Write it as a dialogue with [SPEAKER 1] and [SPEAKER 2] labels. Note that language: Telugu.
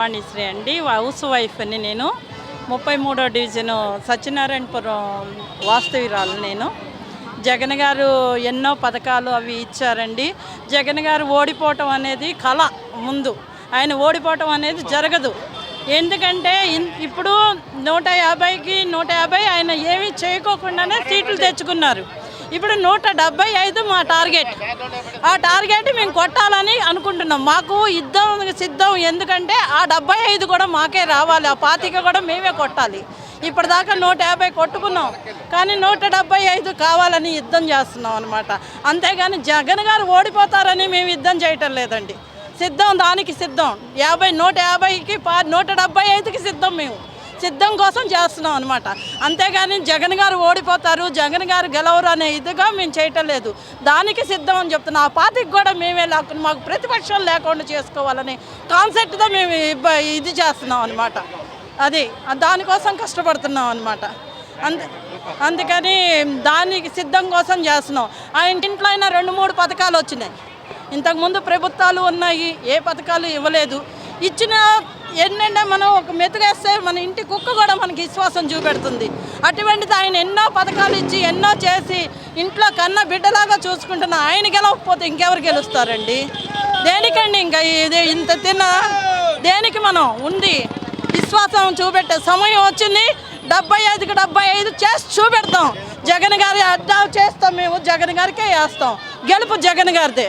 [SPEAKER 1] వాణిశ్రీ అండి, హౌస్ వైఫ్ని. నేను 33వ డివిజను సత్యనారాయణపురం వాస్తవ్యురాలు. నేను జగన్ గారు ఎన్నో పథకాలు అవి ఇచ్చారండి. జగన్ గారు ఓడిపోవటం అనేది కళ. ముందు ఆయన ఓడిపోవటం అనేది జరగదు. ఎందుకంటే ఇప్పుడు 150కి 150 ఆయన ఏమీ చేయకోకుండానే సీట్లు తెచ్చుకున్నారు. ఇప్పుడు 175 మా టార్గెట్. ఆ టార్గెట్ మేము కొట్టాలని అనుకుంటున్నాం. మాకు యుద్ధం సిద్ధం. ఎందుకంటే ఆ 75 కూడా మాకే రావాలి. ఆ 25 కూడా మేమే కొట్టాలి. ఇప్పటిదాకా 150 కొట్టుకున్నాం, కానీ 175 కావాలని యుద్ధం చేస్తున్నాం అనమాట. అంతేగాని జగన్ గారు ఓడిపోతారని మేము యుద్ధం చేయటం లేదండి. సిద్ధం, దానికి సిద్ధం. 150కి 175కి సిద్ధం. మేము సిద్ధం కోసం చేస్తున్నాం అనమాట. అంతేగాని జగన్ గారు ఓడిపోతారు, జగన్ గారు గెలవరు అనే ఇదిగా మేము చేయటం లేదు. దానికి సిద్ధం అని చెప్తున్నాం. ఆ పార్టీకి కూడా మేమే లేకుండా మాకు ప్రతిపక్షం లేకుండా చేసుకోవాలని కాన్సెప్ట్తో మేము ఇది చేస్తున్నాం అనమాట. అది దానికోసం కష్టపడుతున్నాం అనమాట. అందుకని దానికి సిద్ధం కోసం చేస్తున్నాం. ఆయన ఇంట్లో అయినా 2-3 పథకాలు వచ్చినాయి. ఇంతకుముందు ప్రభుత్వాలు ఉన్నాయి, ఏ పథకాలు ఇవ్వలేదు. ఇచ్చిన ఏంటంటే మనం ఒక మెతుగేస్తే మన ఇంటి కుక్క కూడా మనకి విశ్వాసం చూపెడుతుంది. అటువంటిది ఆయన ఎన్నో పథకాలు ఇచ్చి ఎన్నో చేసి ఇంట్లో కన్న బిడ్డలాగా చూసుకుంటున్న ఆయన గెలవకపోతే ఇంకెవరు గెలుస్తారండి? దేనికండి? ఇంకా ఇది ఇంత దేనికి మనం ఉంది? విశ్వాసం చూపెట్టే సమయం వచ్చింది. 75కి 75 చేసి చూపెడతాం. జగన్ గారి అడ్డా చేస్తాం. మేము జగన్ గారికే వేస్తాం. గెలుపు జగన్ గారిదే.